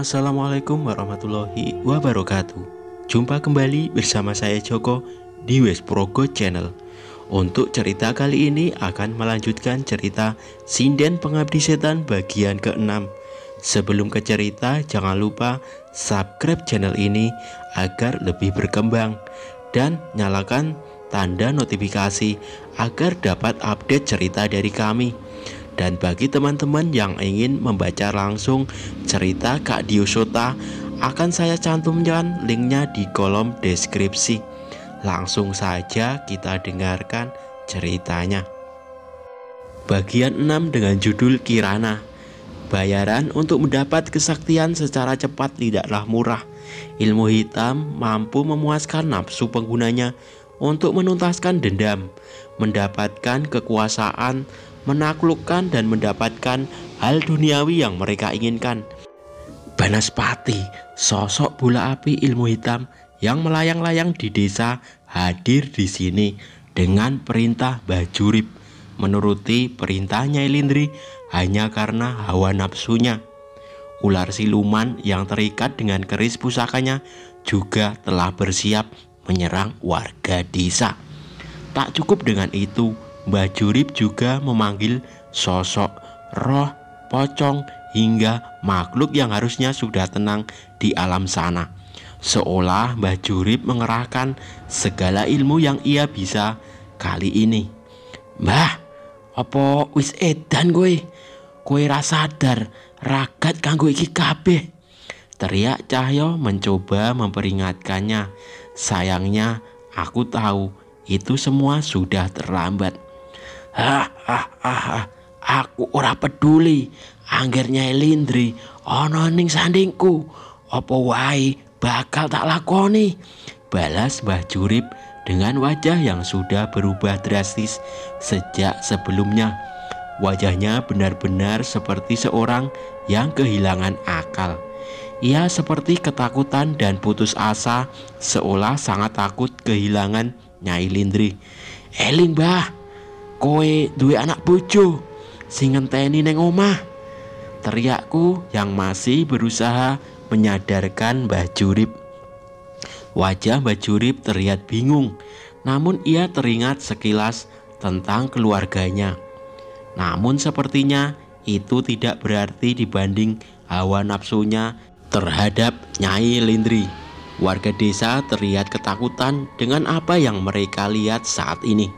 Assalamualaikum warahmatullahi wabarakatuh. Jumpa kembali bersama saya Joko di Wesprogo Channel. Untuk cerita kali ini akan melanjutkan cerita Sinden Pengabdi Setan bagian ke-6. Sebelum ke cerita, jangan lupa subscribe channel ini agar lebih berkembang dan nyalakan tanda notifikasi agar dapat update cerita dari kami. Dan bagi teman-teman yang ingin membaca langsung cerita Kak Diosota, akan saya cantumkan linknya di kolom deskripsi. Langsung saja kita dengarkan ceritanya. Bagian 6 dengan judul Kirana. Bayaran untuk mendapat kesaktian secara cepat tidaklah murah. Ilmu hitam mampu memuaskan nafsu penggunanya untuk menuntaskan dendam, mendapatkan kekuasaan, menaklukkan dan mendapatkan hal duniawi yang mereka inginkan. Banaspati, sosok bola api ilmu hitam yang melayang-layang di desa, hadir di sini dengan perintah Bajurip, menuruti perintah Nyai Lindri hanya karena hawa nafsunya. Ular siluman yang terikat dengan keris pusakanya juga telah bersiap menyerang warga desa. Tak cukup dengan itu, Bajurip juga memanggil sosok roh, pocong, hingga makhluk yang harusnya sudah tenang di alam sana. Seolah Bajurip mengerahkan segala ilmu yang ia bisa kali ini. "Mbah, opo wis edan kowe? Kowe ra sadar ragat kanggo iki kabeh?" teriak Cahyo mencoba memperingatkannya. Sayangnya aku tahu itu semua sudah terlambat. Aku ora peduli angger Nyai Lindri ana ning sandingku, apa wae bakal tak lakoni, balas Bajurip dengan wajah yang sudah berubah drastis sejak sebelumnya. Wajahnya benar-benar seperti seorang yang kehilangan akal. Ia seperti ketakutan dan putus asa, seolah sangat takut kehilangan Nyai Lindri. "Eling, Mbah, kowe duwe anak bojo sing ngenteni neng omah," teriakku yang masih berusaha menyadarkan Bajurip. Wajah Bajurip terlihat bingung, namun ia teringat sekilas tentang keluarganya. Namun sepertinya itu tidak berarti dibanding hawa nafsunya terhadap Nyai Lindri. Warga desa terlihat ketakutan dengan apa yang mereka lihat saat ini.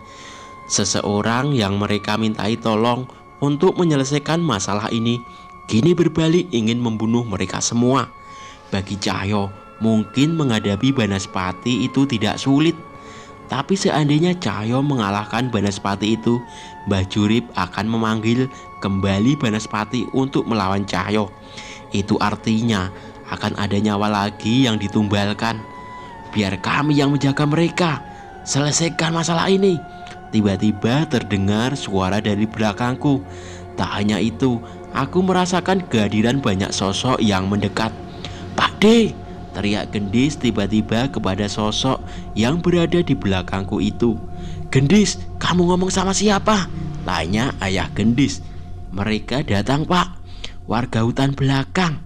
Seseorang yang mereka mintai tolong untuk menyelesaikan masalah ini kini berbalik ingin membunuh mereka semua. Bagi Cahyo, mungkin menghadapi Banaspati itu tidak sulit. Tapi seandainya Cahyo mengalahkan Banaspati itu, Bajurip akan memanggil kembali Banaspati untuk melawan Cahyo. Itu artinya akan ada nyawa lagi yang ditumbalkan. "Biar kami yang menjaga mereka, selesaikan masalah ini." Tiba-tiba terdengar suara dari belakangku. Tak hanya itu, aku merasakan kehadiran banyak sosok yang mendekat. "Pak D!" teriak Gendis tiba-tiba kepada sosok yang berada di belakangku itu. "Gendis, kamu ngomong sama siapa?" tanya ayah Gendis. "Mereka datang, Pak. Warga hutan belakang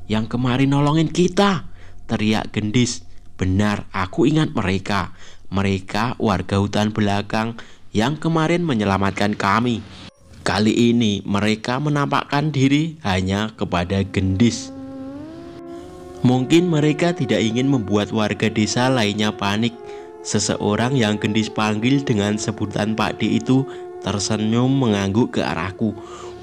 yang kemarin nolongin kita," teriak Gendis. "Benar, aku ingat mereka. Mereka warga hutan belakang yang kemarin menyelamatkan kami. Kali ini mereka menampakkan diri hanya kepada Gendis. Mungkin mereka tidak ingin membuat warga desa lainnya panik." Seseorang yang Gendis panggil dengan sebutan Pak D itu tersenyum mengangguk ke arahku.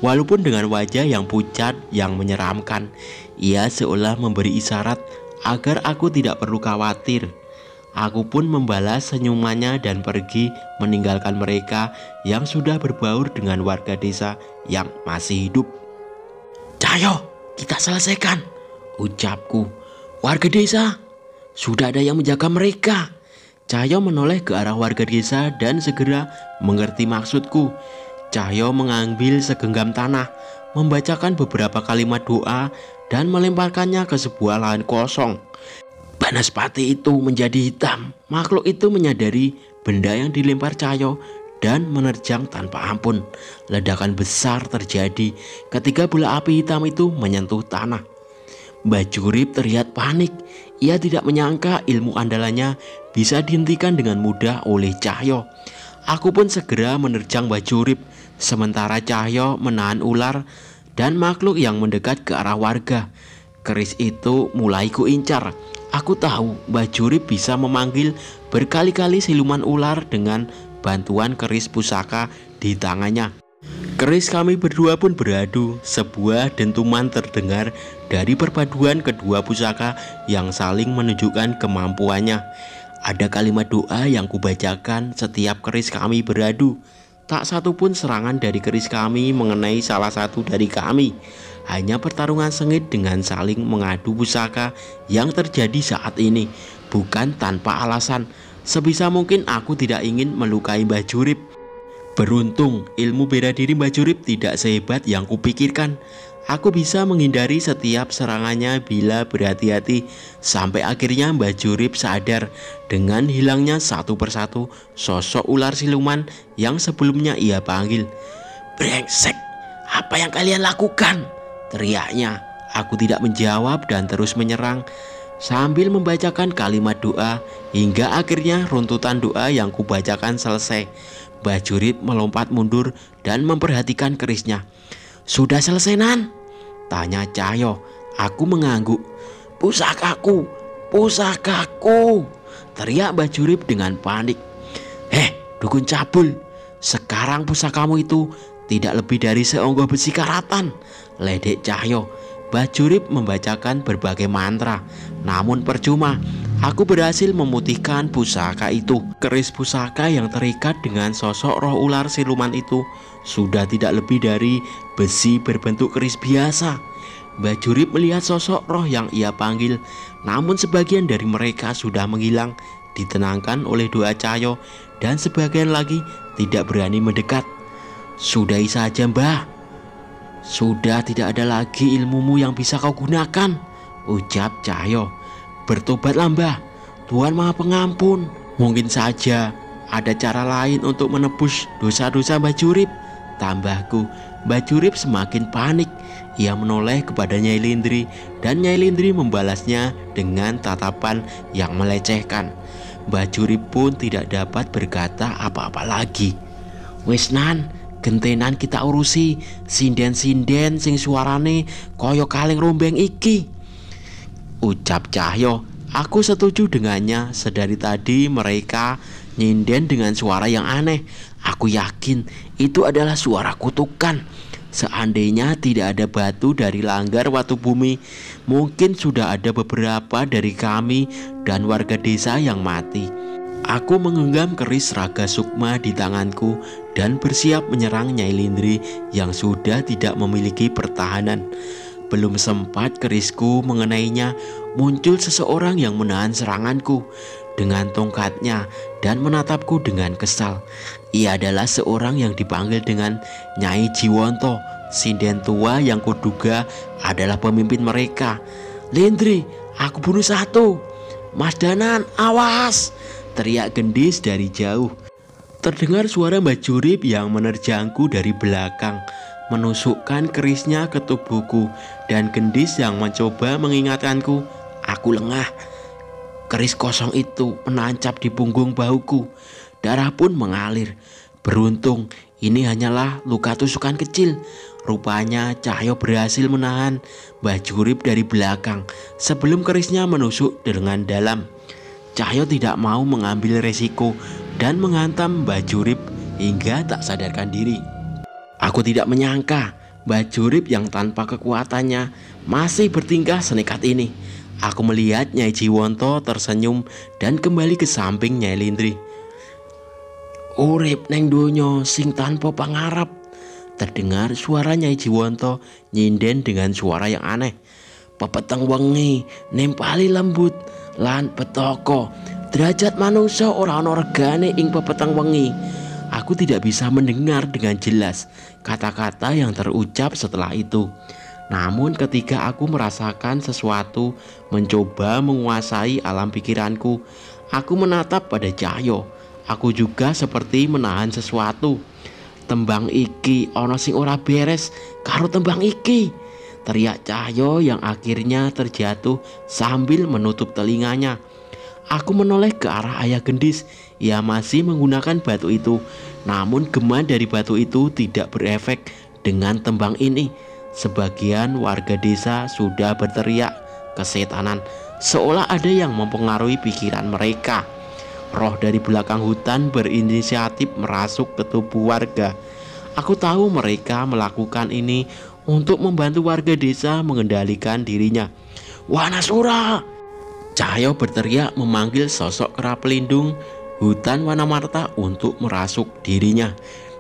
Walaupun dengan wajah yang pucat yang menyeramkan, ia seolah memberi isyarat agar aku tidak perlu khawatir. Aku pun membalas senyumannya dan pergi meninggalkan mereka yang sudah berbaur dengan warga desa yang masih hidup. "Cahyo, kita selesaikan," ucapku. "Warga desa, sudah ada yang menjaga mereka." Cahyo menoleh ke arah warga desa dan segera mengerti maksudku. Cahyo mengambil segenggam tanah, membacakan beberapa kalimat doa dan melemparkannya ke sebuah lahan kosong. Banaspati itu menjadi hitam. Makhluk itu menyadari benda yang dilempar Cahyo dan menerjang tanpa ampun. Ledakan besar terjadi ketika bola api hitam itu menyentuh tanah. Mbah Jurip terlihat panik. Ia tidak menyangka ilmu andalannya bisa dihentikan dengan mudah oleh Cahyo. Aku pun segera menerjang Mbah Jurip, sementara Cahyo menahan ular dan makhluk yang mendekat ke arah warga. Keris itu mulai kuincar. Aku tahu Mbah Jurip bisa memanggil berkali-kali siluman ular dengan bantuan keris pusaka di tangannya. Keris kami berdua pun beradu. Sebuah dentuman terdengar dari perpaduan kedua pusaka yang saling menunjukkan kemampuannya. Ada kalimat doa yang kubacakan setiap keris kami beradu. Tak satu pun serangan dari keris kami mengenai salah satu dari kami. Hanya pertarungan sengit dengan saling mengadu pusaka yang terjadi saat ini. Bukan tanpa alasan. Sebisa mungkin aku tidak ingin melukai Mbah Jurip. Beruntung ilmu bela diri Mbah Jurip tidak sehebat yang kupikirkan. Aku bisa menghindari setiap serangannya bila berhati-hati. Sampai akhirnya Mbah Jurip sadar dengan hilangnya satu persatu sosok ular siluman yang sebelumnya ia panggil. "Brengsek, apa yang kalian lakukan?" teriaknya. Aku tidak menjawab dan terus menyerang sambil membacakan kalimat doa hingga akhirnya runtutan doa yang kubacakan selesai. Mbah Jurip melompat mundur dan memperhatikan kerisnya. "Sudah selesai, Nan?" tanya Cahyo. Aku mengangguk. Pusakaku!" teriak Mbah Jurip dengan panik. Dukun cabul, sekarang pusakamu itu tidak lebih dari seonggok besi karatan," ledek Cahyo. Mbah Jurip membacakan berbagai mantra, namun percuma. Aku berhasil memutihkan pusaka itu. Keris pusaka yang terikat dengan sosok roh ular siluman itu sudah tidak lebih dari besi berbentuk keris biasa. Mbah Jurip melihat sosok roh yang ia panggil, namun sebagian dari mereka sudah menghilang, ditenangkan oleh doa Cahyo, dan sebagian lagi tidak berani mendekat. "Sudahi saja, Mbah. Sudah tidak ada lagi ilmumu yang bisa kau gunakan," ucap Cahyo. "Bertobatlah, Mbah. Tuhan Maha Pengampun. Mungkin saja ada cara lain untuk menebus dosa-dosa Mbah Jurip," tambahku. Mbah Jurip semakin panik. Ia menoleh kepada Nyai Lindri dan Nyai Lindri membalasnya dengan tatapan yang melecehkan. Mbah Jurip pun tidak dapat berkata apa-apa lagi. "Wis, Nan, gentenan kita urusi sinden-sinden sing suarane kaya kaleng rombeng iki," ucap Cahyo. Aku setuju dengannya. Sedari tadi mereka nyinden dengan suara yang aneh. Aku yakin itu adalah suara kutukan. Seandainya tidak ada batu dari langgar Watu Bumi, mungkin sudah ada beberapa dari kami dan warga desa yang mati. Aku menggenggam keris Raga Sukma di tanganku dan bersiap menyerang Nyai Lindri yang sudah tidak memiliki pertahanan. Belum sempat kerisku mengenainya, muncul seseorang yang menahan seranganku dengan tongkatnya dan menatapku dengan kesal. Ia adalah seorang yang dipanggil dengan Nyai Jiwonto, sinden tua yang kuduga adalah pemimpin mereka. "Lindri, aku bunuh satu." "Mas Danan, awas!" teriak gendis dari jauh. Terdengar suara Mbah Jurip yang menerjangku dari belakang, menusukkan kerisnya ke tubuhku, dan gendis yang mencoba mengingatkanku. Aku lengah. Keris kosong itu menancap di punggung bahuku. Darah pun mengalir. Beruntung ini hanyalah luka tusukan kecil. Rupanya Cahyo berhasil menahan Mbah Jurip dari belakang sebelum kerisnya menusuk dengan dalam. Cahyo tidak mau mengambil resiko dan menghantam Mbah Jurip hingga tak sadarkan diri. Aku tidak menyangka Mbah Jurip yang tanpa kekuatannya masih bertingkah senekat ini. Aku melihat Nyai Jiwonto tersenyum dan kembali ke samping Nyai Lindri. "Urip neng donya sing tanpa pangarep," terdengar suara Nyai Jiwonto nyinden dengan suara yang aneh. "Pepeteng wengi nempali lembut lan petaka. Derajat manungsa ora ana regane ing pepeteng wengi." Aku tidak bisa mendengar dengan jelas kata-kata yang terucap setelah itu. Namun ketika aku merasakan sesuatu mencoba menguasai alam pikiranku, aku menatap pada Cahyo. Aku juga seperti menahan sesuatu. "Tembang iki ana sing ora beres karo tembang iki," teriak Cahyo yang akhirnya terjatuh sambil menutup telinganya. Aku menoleh ke arah ayah gendis. Ia masih menggunakan batu itu. Namun gema dari batu itu tidak berefek dengan tembang ini. Sebagian warga desa sudah berteriak kesetanan, seolah ada yang mempengaruhi pikiran mereka. Roh dari belakang hutan berinisiatif merasuk ke tubuh warga. Aku tahu mereka melakukan ini untuk membantu warga desa mengendalikan dirinya. Wanasura! Cahyo berteriak memanggil sosok kera pelindung hutan Wanamarta untuk merasuk dirinya.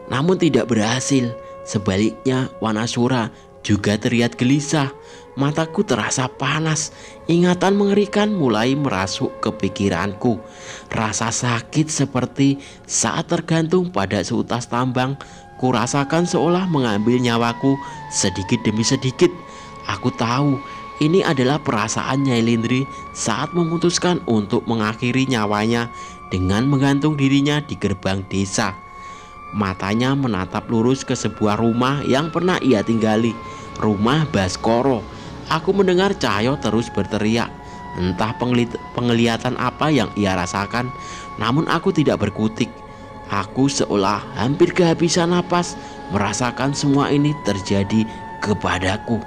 Namun tidak berhasil. Sebaliknya Wanasura juga terlihat gelisah. Mataku terasa panas. Ingatan mengerikan mulai merasuk ke pikiranku. Rasa sakit seperti saat tergantung pada seutas tambang. Kurasakan seolah mengambil nyawaku sedikit demi sedikit. Aku tahu ini adalah perasaan Nyai Lindri saat memutuskan untuk mengakhiri nyawanya dengan menggantung dirinya di gerbang desa. Matanya menatap lurus ke sebuah rumah yang pernah ia tinggali, rumah Baskoro. Aku mendengar Cahyo terus berteriak. Entah penglihatan apa yang ia rasakan, namun aku tidak berkutik. Aku seolah hampir kehabisan napas merasakan semua ini terjadi kepadaku.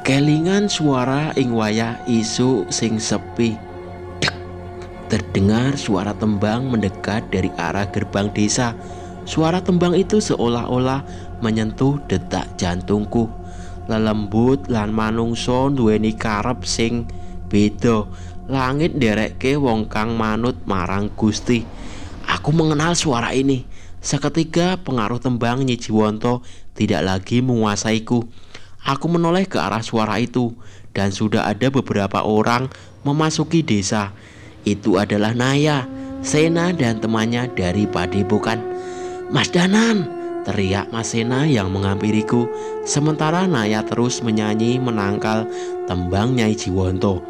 Kelingan suara ing wayah isu sing sepi. Dek. Terdengar suara tembang mendekat dari arah gerbang desa. Suara tembang itu seolah-olah menyentuh detak jantungku. Lelembut lan manungsa duweni karep sing beda. Langit nderekke wong kang manut marang Gusti. Aku mengenal suara ini. Seketika pengaruh tembang Nyi Jiwanto tidak lagi menguasaiku. Aku menoleh ke arah suara itu dan sudah ada beberapa orang memasuki desa. Itu adalah Naya, Sena dan temannya dari Padepokan. Mas Danan, teriak Mas Sena yang menghampiriku. Sementara Naya terus menyanyi menangkal tembang Nyai Jiwanto.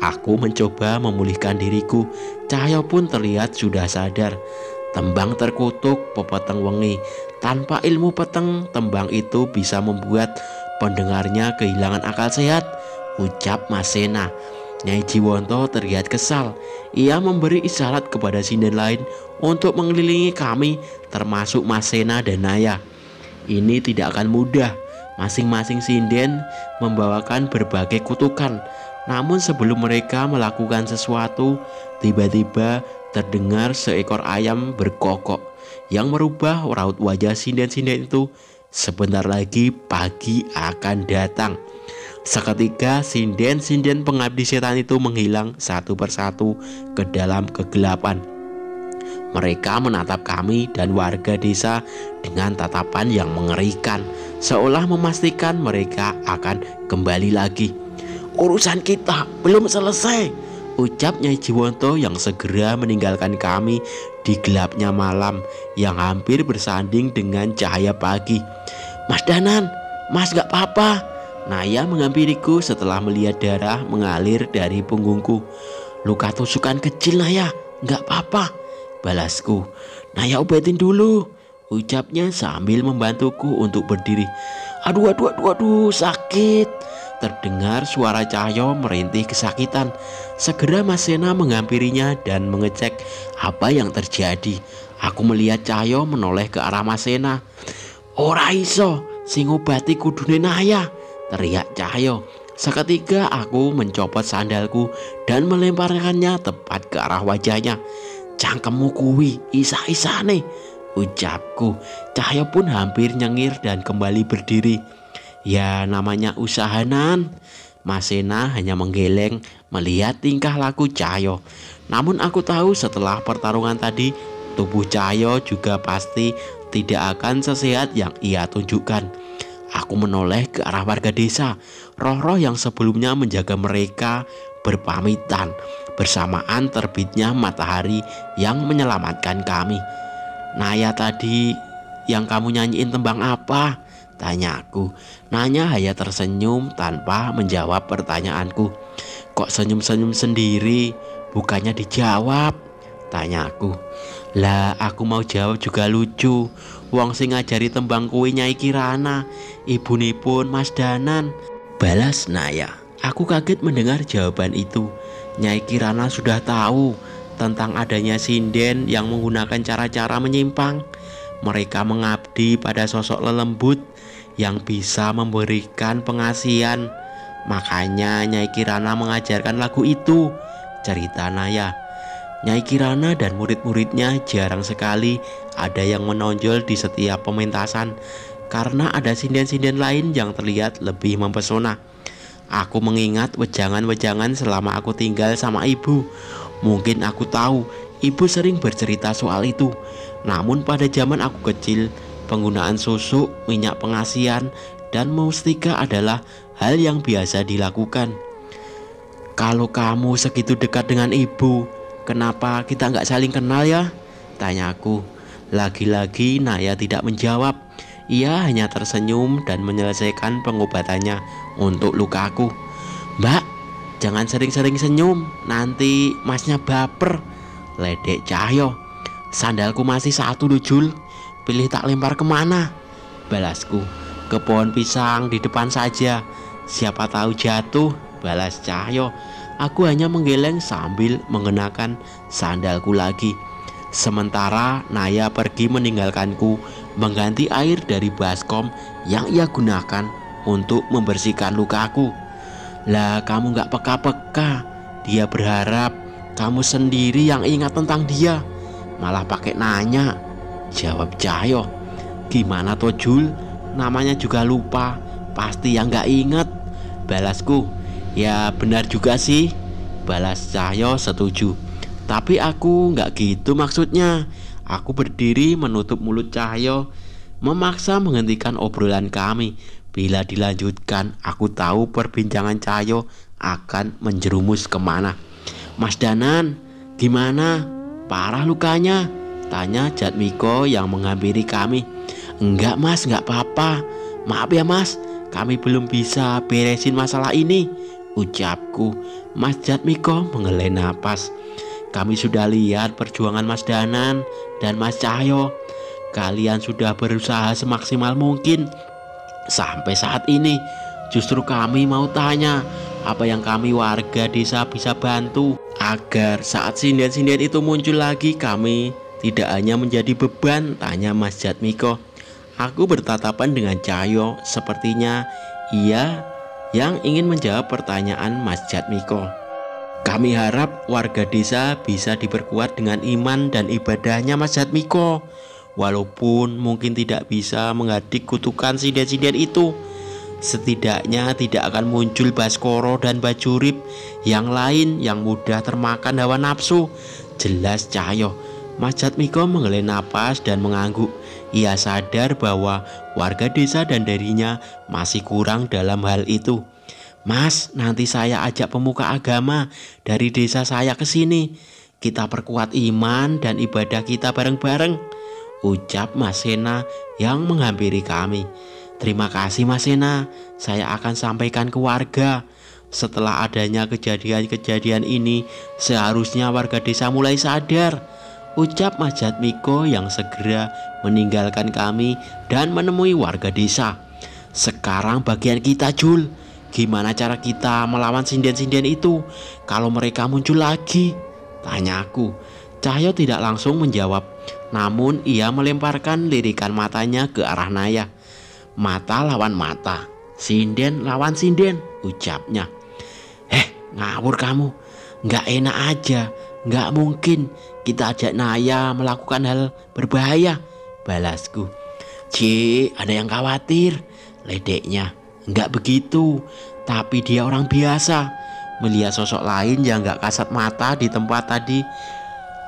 Aku mencoba memulihkan diriku. Cahyo pun terlihat sudah sadar. Tembang terkutuk pepeteng wengi. Tanpa ilmu peteng, tembang itu bisa membuat pendengarnya kehilangan akal sehat, ucap Mas Sena. Nyai Jiwanto terlihat kesal. Ia memberi isyarat kepada sinden lain untuk mengelilingi kami, termasuk Mas Sena dan Naya. Ini tidak akan mudah. Masing-masing sinden membawakan berbagai kutukan. Namun sebelum mereka melakukan sesuatu, tiba-tiba terdengar seekor ayam berkokok yang merubah raut wajah sinden-sinden itu. Sebentar lagi pagi akan datang. Seketika sinden-sinden pengabdi setan itu menghilang satu persatu ke dalam kegelapan. Mereka menatap kami dan warga desa dengan tatapan yang mengerikan, seolah memastikan mereka akan kembali lagi. Urusan kita belum selesai, ucap Nyai Jiwanto yang segera meninggalkan kami di gelapnya malam yang hampir bersanding dengan cahaya pagi. Mas Danan, Mas gak apa-apa. Naya menghampiriku setelah melihat darah mengalir dari punggungku. Luka tusukan kecil Naya, gak apa-apa, balasku. Naya obatin dulu, ucapnya sambil membantuku untuk berdiri. Aduh, sakit. Terdengar suara Cahyo merintih kesakitan. Segera Mas Sena menghampirinya dan mengecek apa yang terjadi. Aku melihat Cahyo menoleh ke arah Mas Sena. Ora iso, sing ngobati kudune Naya, teriak Cahyo. Seketika aku mencopot sandalku dan melemparkannya tepat ke arah wajahnya. Cangkemmu kuwi isa-isane, ucapku. Cahyo pun hampir nyengir dan kembali berdiri. Ya namanya usahanan. Mas Sena hanya menggeleng melihat tingkah laku Cahyo. Namun aku tahu setelah pertarungan tadi, tubuh Cahyo juga pasti tidak akan sesehat yang ia tunjukkan. Aku menoleh ke arah warga desa. Roh-roh yang sebelumnya menjaga mereka berpamitan bersamaan terbitnya matahari yang menyelamatkan kami. Naya, tadi yang kamu nyanyiin tembang apa? Tanyaku. Nanya hanya tersenyum tanpa menjawab pertanyaanku. Kok senyum-senyum sendiri? Bukannya dijawab? Tanyaku. Lah aku mau jawab juga lucu. Wong sing ngajari tembang kuwi Nyai Kirana, ibunipun Mas Danan. Balas Naya. Aku kaget mendengar jawaban itu. Nyai Kirana sudah tahu tentang adanya sinden yang menggunakan cara-cara menyimpang. Mereka mengabdi pada sosok lelembut yang bisa memberikan pengasihan. Makanya Nyai Kirana mengajarkan lagu itu, cerita Naya. Nyai Kirana dan murid-muridnya jarang sekali ada yang menonjol di setiap pementasan karena ada sinden-sinden lain yang terlihat lebih mempesona. Aku mengingat wejangan-wejangan selama aku tinggal sama ibu. Mungkin aku tahu ibu sering bercerita soal itu. Namun pada zaman aku kecil, penggunaan susuk, minyak pengasihan, dan mustika adalah hal yang biasa dilakukan. Kalau kamu segitu dekat dengan ibu, kenapa kita nggak saling kenal ya? Tanyaku. Lagi-lagi Naya tidak menjawab. Ia hanya tersenyum dan menyelesaikan pengobatannya untuk lukaku. Mbak, jangan sering-sering senyum, nanti masnya baper, ledek Cahyo. Sandalku masih satu loh Jul, pilih tak lempar kemana? Balasku. Ke pohon pisang di depan saja, siapa tahu jatuh, balas Cahyo. Aku hanya menggeleng sambil mengenakan sandalku lagi. Sementara Naya pergi meninggalkanku mengganti air dari baskom yang ia gunakan untuk membersihkan lukaku. Lah kamu gak peka-peka, dia berharap kamu sendiri yang ingat tentang dia, malah pakai nanya, jawab Cahyo. Gimana toh Jul, namanya juga lupa, pasti yang gak inget, balasku. Ya benar juga sih, balas Cahyo setuju. Tapi aku nggak gitu maksudnya. Aku berdiri menutup mulut Cahyo, memaksa menghentikan obrolan kami. Bila dilanjutkan, aku tahu perbincangan Cahyo akan menjerumus kemana. Mas Danan, gimana? Parah lukanya? Tanya Jatmiko yang menghampiri kami. Enggak mas, enggak apa-apa. Maaf ya mas, kami belum bisa beresin masalah ini, ucapku. Mas Jatmiko menghela napas. Kami sudah lihat perjuangan Mas Danan dan Mas Cahyo. Kalian sudah berusaha semaksimal mungkin sampai saat ini. Justru kami mau tanya, apa yang kami warga desa bisa bantu agar saat sinden-sinden itu muncul lagi kami tidak hanya menjadi beban, tanya Mas Jatmiko. Aku bertatapan dengan Cahyo, sepertinya ia yang ingin menjawab pertanyaan Mas Jatmiko. Kami harap warga desa bisa diperkuat dengan iman dan ibadahnya Mas Jatmiko. Walaupun mungkin tidak bisa menghadik kutukan sinden-sinden itu, setidaknya tidak akan muncul Baskoro dan Bajurip yang lain yang mudah termakan hawa nafsu, jelas Cahyo. Mas Jatmiko menghela napas dan mengangguk. Ia sadar bahwa warga desa dan dirinya masih kurang dalam hal itu. Mas, nanti saya ajak pemuka agama dari desa saya ke sini. Kita perkuat iman dan ibadah kita bareng-bareng, ucap Mas Sena yang menghampiri kami. Terima kasih Mas Sena, saya akan sampaikan ke warga. Setelah adanya kejadian-kejadian ini, seharusnya warga desa mulai sadar, ucap Mas Jatmiko yang segera meninggalkan kami dan menemui warga desa. Sekarang bagian kita Jul. Gimana cara kita melawan sinden-sinden itu kalau mereka muncul lagi? Tanyaku. Cahyo tidak langsung menjawab, namun ia melemparkan lirikan matanya ke arah Naya. Mata lawan mata, sinden lawan sinden, ucapnya. Ngawur kamu, nggak enak aja, nggak mungkin kita ajak Naya melakukan hal berbahaya, balasku. Ada yang khawatir, ledeknya. Enggak begitu, tapi dia orang biasa. Melihat sosok lain yang gak kasat mata di tempat tadi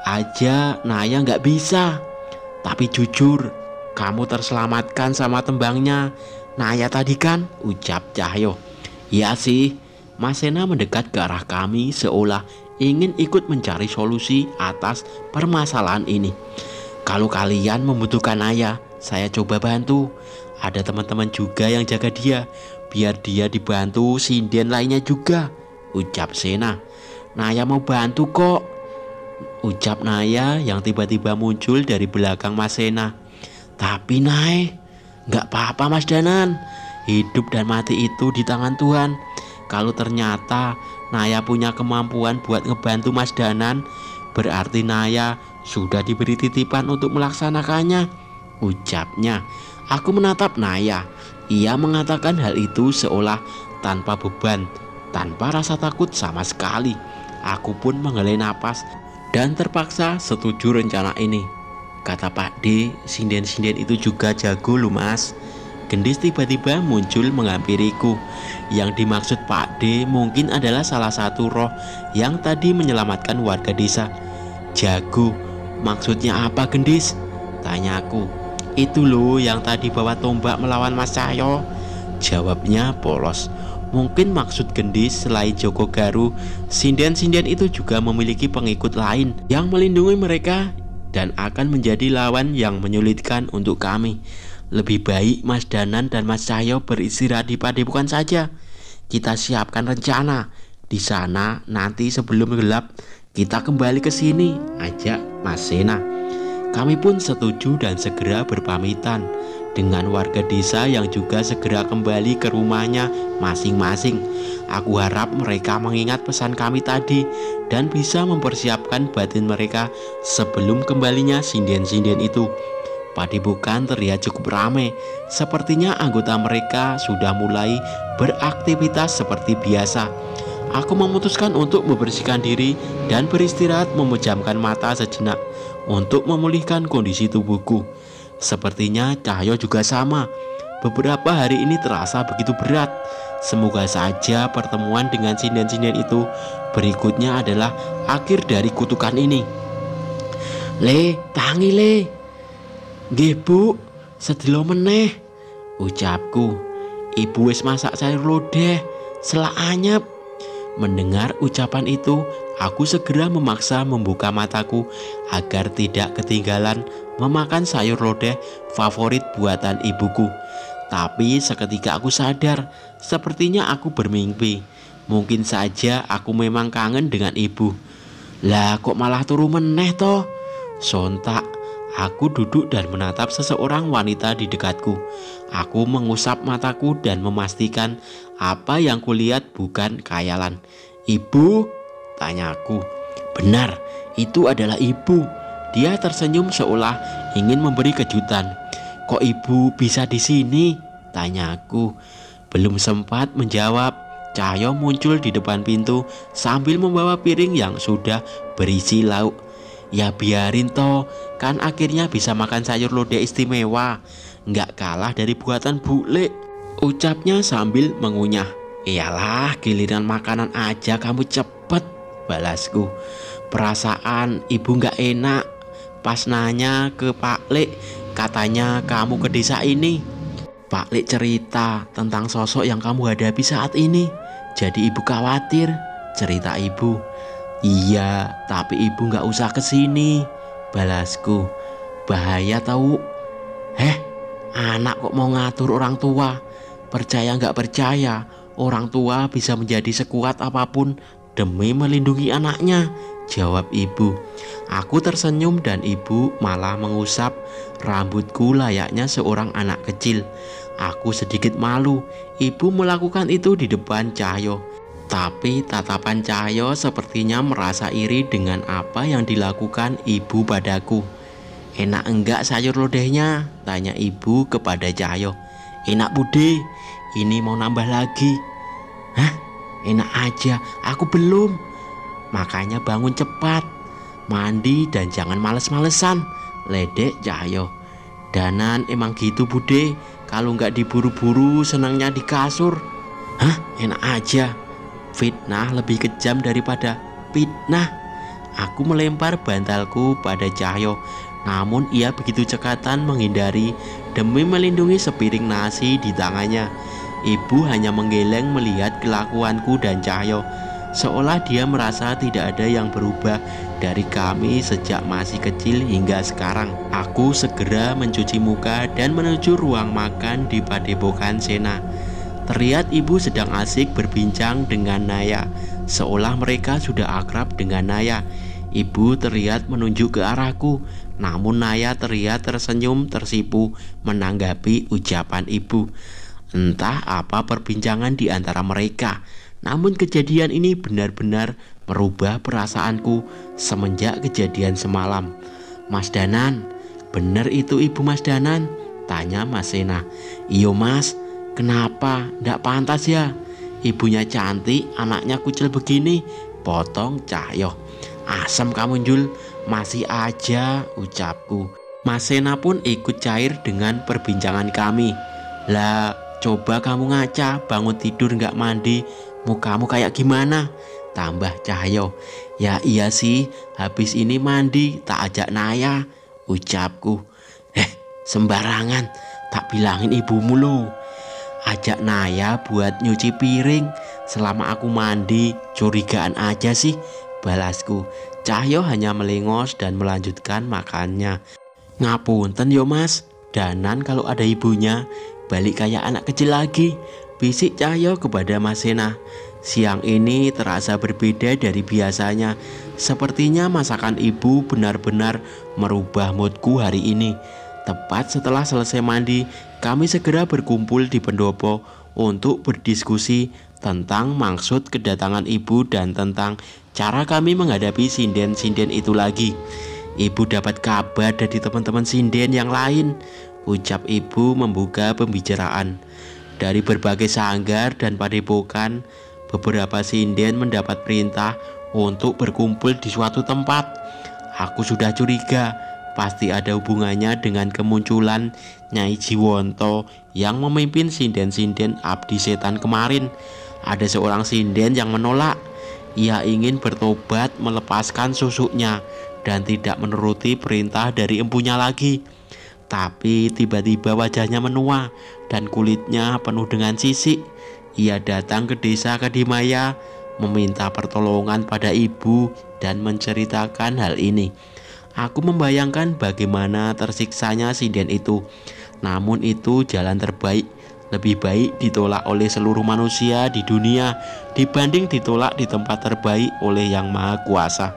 aja Naya gak bisa. Tapi jujur, kamu terselamatkan sama tembangnya Naya tadi kan, ucap Cahyo. Iya sih, Mas Sena mendekat ke arah kami seolah ingin ikut mencari solusi atas permasalahan ini. Kalau kalian membutuhkan Naya, saya coba bantu. Ada teman-teman juga yang jaga dia, biar dia dibantu sinden lainnya juga, ucap Sena. Naya mau bantu kok. ucap Naya yang tiba-tiba muncul dari belakang Mas Sena. Tapi Nay, nggak apa-apa Mas Danan. Hidup dan mati itu di tangan Tuhan. Kalau ternyata Naya punya kemampuan buat ngebantu Mas Danan, berarti Naya sudah diberi titipan untuk melaksanakannya, ucapnya. Aku menatap Naya. Ia mengatakan hal itu seolah tanpa beban, tanpa rasa takut sama sekali. Aku pun menghela napas dan terpaksa setuju rencana ini. Kata Pak D, sinden-sinden itu juga jago loh Mas. Gendis tiba-tiba muncul menghampiriku. Yang dimaksud Pak D mungkin adalah salah satu roh yang tadi menyelamatkan warga desa. Jago, maksudnya apa Gendis? Tanyaku. Itu loh yang tadi bawa tombak melawan Mas Cahyo, jawabnya polos. Mungkin maksud Gendis selain Joko Garu, sinden-sinden itu juga memiliki pengikut lain yang melindungi mereka dan akan menjadi lawan yang menyulitkan untuk kami. Lebih baik Mas Danan dan Mas Cahyo beristirahat di Padepokan saja. Kita siapkan rencana. Di sana nanti sebelum gelap kita kembali ke sini, ajak Mas Sena. Kami pun setuju dan segera berpamitan dengan warga desa yang juga segera kembali ke rumahnya masing-masing. Aku harap mereka mengingat pesan kami tadi dan bisa mempersiapkan batin mereka sebelum kembalinya sinden-sinden itu. Padepokan terlihat cukup ramai. Sepertinya anggota mereka sudah mulai beraktivitas seperti biasa. Aku memutuskan untuk membersihkan diri dan beristirahat, memejamkan mata sejenak untuk memulihkan kondisi tubuhku. Sepertinya Cahyo juga sama. Beberapa hari ini terasa begitu berat. Semoga saja pertemuan dengan sinden-sinden itu berikutnya adalah akhir dari kutukan ini. Le, tangi le. Nggih Bu, sedelo meneh, ucapku. Ibu wis masak sayur lodeh, selak anyep. Mendengar ucapan itu, aku segera memaksa membuka mataku agar tidak ketinggalan memakan sayur lodeh favorit buatan ibuku. Tapi seketika aku sadar, sepertinya aku bermimpi. Mungkin saja aku memang kangen dengan ibu. Lah kok malah turu meneh toh? Sontak aku duduk dan menatap seseorang wanita di dekatku. Aku mengusap mataku dan memastikan apa yang kulihat bukan khayalan. Ibu? Tanyaku. Benar, itu adalah ibu. Dia tersenyum seolah ingin memberi kejutan. Kok ibu bisa di sini? Tanyaku. Belum sempat menjawab, Cahyo muncul di depan pintu sambil membawa piring yang sudah berisi lauk. Ya biarin toh, kan akhirnya bisa makan sayur lodeh istimewa, nggak kalah dari buatan Bule, ucapnya sambil mengunyah. Iyalah, giliran makanan aja kamu cepet, balasku. Perasaan ibu nggak enak pas nanya ke Pak Lek, katanya kamu ke desa ini. Pak Lek cerita tentang sosok yang kamu hadapi saat ini. Jadi ibu khawatir, cerita ibu. Iya, tapi ibu nggak usah kesini, balasku. Bahaya tahu. Anak kok mau ngatur orang tua? Percaya nggak percaya, orang tua bisa menjadi sekuat apapun demi melindungi anaknya, jawab ibu. Aku tersenyum dan ibu malah mengusap rambutku layaknya seorang anak kecil. Aku sedikit malu, ibu melakukan itu di depan Cahyo. Tapi tatapan Cahyo sepertinya merasa iri dengan apa yang dilakukan ibu padaku. Enak enggak sayur lodehnya? Tanya ibu kepada Cahyo. Enak Bude, ini mau nambah lagi. Hah? Enak aja, aku belum. Makanya bangun cepat, mandi dan jangan males-malesan, ledek Cahyo. Danan emang gitu Bude, kalau nggak diburu-buru senangnya di kasur. Hah? Enak aja. Fitnah lebih kejam daripada fitnah. Aku melempar bantalku pada Cahyo, namun ia begitu cekatan menghindari demi melindungi sepiring nasi di tangannya. Ibu hanya menggeleng melihat kelakuanku dan Cahyo, seolah dia merasa tidak ada yang berubah dari kami sejak masih kecil hingga sekarang. Aku segera mencuci muka dan menuju ruang makan di Padepokan Sena. Terlihat ibu sedang asik berbincang dengan Naya, seolah mereka sudah akrab dengan Naya. Ibu terlihat menunjuk ke arahku, namun Naya terlihat tersenyum tersipu menanggapi ucapan ibu. Entah apa perbincangan di antara mereka, namun kejadian ini benar-benar merubah perasaanku semenjak kejadian semalam. Mas Danan, bener itu ibu Mas Danan? Tanya Mas Sena. Iyo mas, kenapa? Ndak pantas ya? Ibunya cantik, anaknya kucil begini, potong Cahyo. Asem kamu Jul, masih aja, ucapku. Mas Sena pun ikut cair dengan perbincangan kami. Lah, coba kamu ngaca, bangun tidur nggak mandi, mukamu kayak gimana? Tambah Cahyo. Ya iya sih, habis ini mandi tak ajak Naya, ucapku. Sembarangan, tak bilangin ibumu lo. Ajak Naya buat nyuci piring, selama aku mandi curigaan aja sih, balasku. Cahyo hanya melengos dan melanjutkan makannya. Ngapunten yo mas, Danan kalau ada ibunya balik kayak anak kecil lagi, bisik Cahyo kepada Mas Sena. Siang ini terasa berbeda dari biasanya. Sepertinya masakan ibu benar-benar merubah moodku hari ini. Tepat setelah selesai mandi, kami segera berkumpul di pendopo untuk berdiskusi tentang maksud kedatangan ibu dan tentang cara kami menghadapi sinden-sinden itu lagi. Ibu dapat kabar dari teman-teman sinden yang lain, ucap ibu membuka pembicaraan. Dari berbagai sanggar dan padepokan, beberapa sinden mendapat perintah untuk berkumpul di suatu tempat. Aku sudah curiga, pasti ada hubungannya dengan kemunculan Nyai Jiwonto yang memimpin sinden-sinden abdi setan kemarin. Ada seorang sinden yang menolak. Ia ingin bertobat melepaskan susuknya dan tidak menuruti perintah dari empunya lagi. Tapi tiba-tiba wajahnya menua dan kulitnya penuh dengan sisik. Ia datang ke desa Kadimaya meminta pertolongan pada ibu dan menceritakan hal ini. Aku membayangkan bagaimana tersiksanya sinden itu. Namun itu jalan terbaik. Lebih baik ditolak oleh seluruh manusia di dunia dibanding ditolak di tempat terbaik oleh Yang Maha Kuasa.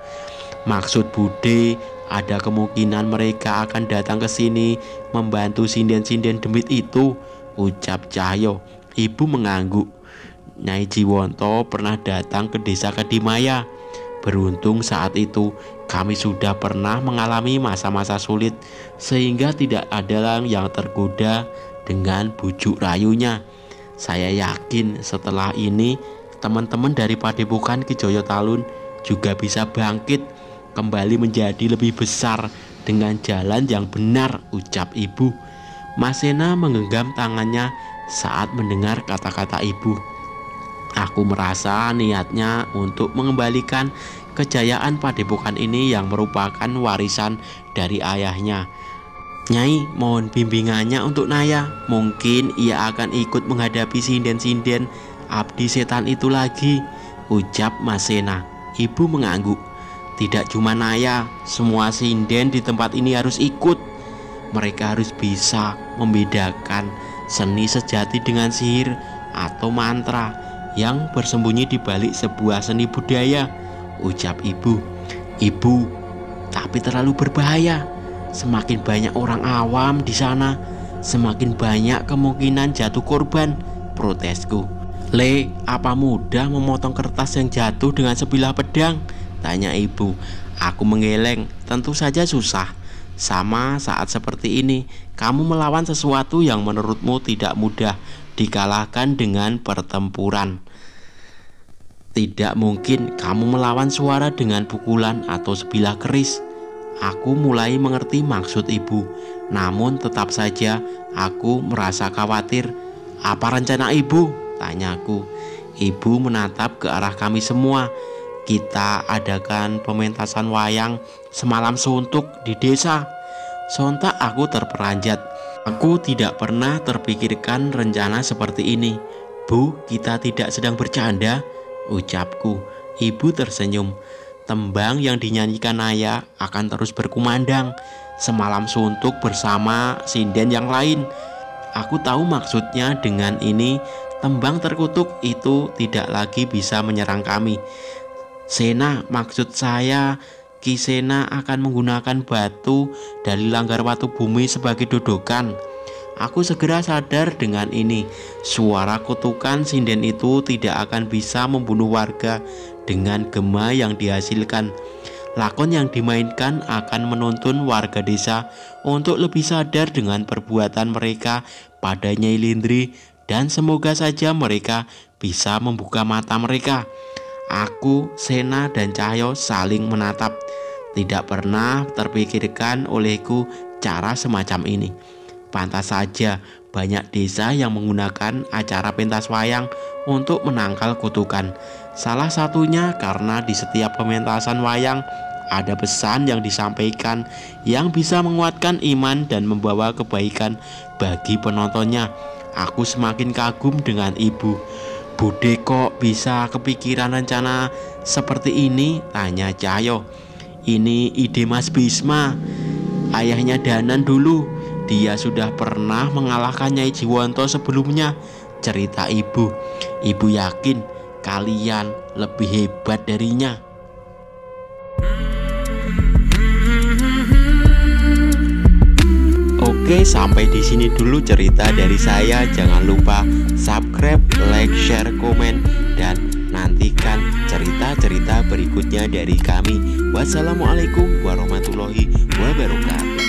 Maksud Bude, ada kemungkinan mereka akan datang ke sini membantu sinden-sinden demit itu, ucap Cahyo. Ibu mengangguk. Nyai Jiwonto pernah datang ke desa Kadimaya. Beruntung saat itu kami sudah pernah mengalami masa-masa sulit, sehingga tidak ada yang tergoda dengan bujuk rayunya. Saya yakin setelah ini teman-teman dari Padepokan Kijoyo Talun juga bisa bangkit kembali menjadi lebih besar dengan jalan yang benar, ucap ibu. Mas Sena menggenggam tangannya saat mendengar kata-kata ibu. Aku merasa niatnya untuk mengembalikan kejayaan padepokan ini yang merupakan warisan dari ayahnya. Nyai, mohon bimbingannya untuk Naya. Mungkin ia akan ikut menghadapi sinden-sinden abdi setan itu lagi, ucap Mas Sena. Ibu mengangguk. Tidak cuma Naya, semua sinden di tempat ini harus ikut. Mereka harus bisa membedakan seni sejati dengan sihir atau mantra yang bersembunyi di balik sebuah seni budaya, ucap ibu. Ibu, tapi terlalu berbahaya. Semakin banyak orang awam di sana, semakin banyak kemungkinan jatuh korban, protesku. Le, apa mudah memotong kertas yang jatuh dengan sebilah pedang? Tanya ibu. Aku menggeleng. Tentu saja susah. Sama saat seperti ini, kamu melawan sesuatu yang menurutmu tidak mudah dikalahkan dengan pertempuran. Tidak mungkin kamu melawan suara dengan pukulan atau sebilah keris. Aku mulai mengerti maksud ibu, namun tetap saja aku merasa khawatir. Apa rencana ibu? Tanyaku. Ibu menatap ke arah kami semua. Kita adakan pementasan wayang semalam suntuk di desa. Sontak aku terperanjat. Aku tidak pernah terpikirkan rencana seperti ini. Bu, kita tidak sedang bercanda, ucapku. Ibu tersenyum. Tembang yang dinyanyikan Naya akan terus berkumandang semalam suntuk bersama sinden yang lain. Aku tahu maksudnya dengan ini. Tembang terkutuk itu tidak lagi bisa menyerang kami. Sena, maksud saya Kisena akan menggunakan batu dari Langgar Watu Bumi sebagai dodokan. Aku segera sadar dengan ini. Suara kutukan sinden itu tidak akan bisa membunuh warga dengan gema yang dihasilkan. Lakon yang dimainkan akan menuntun warga desa untuk lebih sadar dengan perbuatan mereka pada Nyai Lindri, dan semoga saja mereka bisa membuka mata mereka. Aku, Sena, dan Cahyo saling menatap. Tidak pernah terpikirkan olehku cara semacam ini. Pantas saja banyak desa yang menggunakan acara pentas wayang untuk menangkal kutukan. Salah satunya karena di setiap pementasan wayang ada pesan yang disampaikan yang bisa menguatkan iman dan membawa kebaikan bagi penontonnya. Aku semakin kagum dengan ibu. Bude kok bisa kepikiran rencana seperti ini? Tanya Cahyo. Ini ide Mas Bisma, ayahnya Danan dulu. Dia sudah pernah mengalahkan Nyai Jiwanto sebelumnya, cerita ibu. Ibu yakin kalian lebih hebat darinya. Oke, sampai di sini dulu cerita dari saya. Jangan lupa subscribe, like, share, komen, dan nantikan cerita-cerita berikutnya dari kami. Wassalamualaikum warahmatullahi wabarakatuh.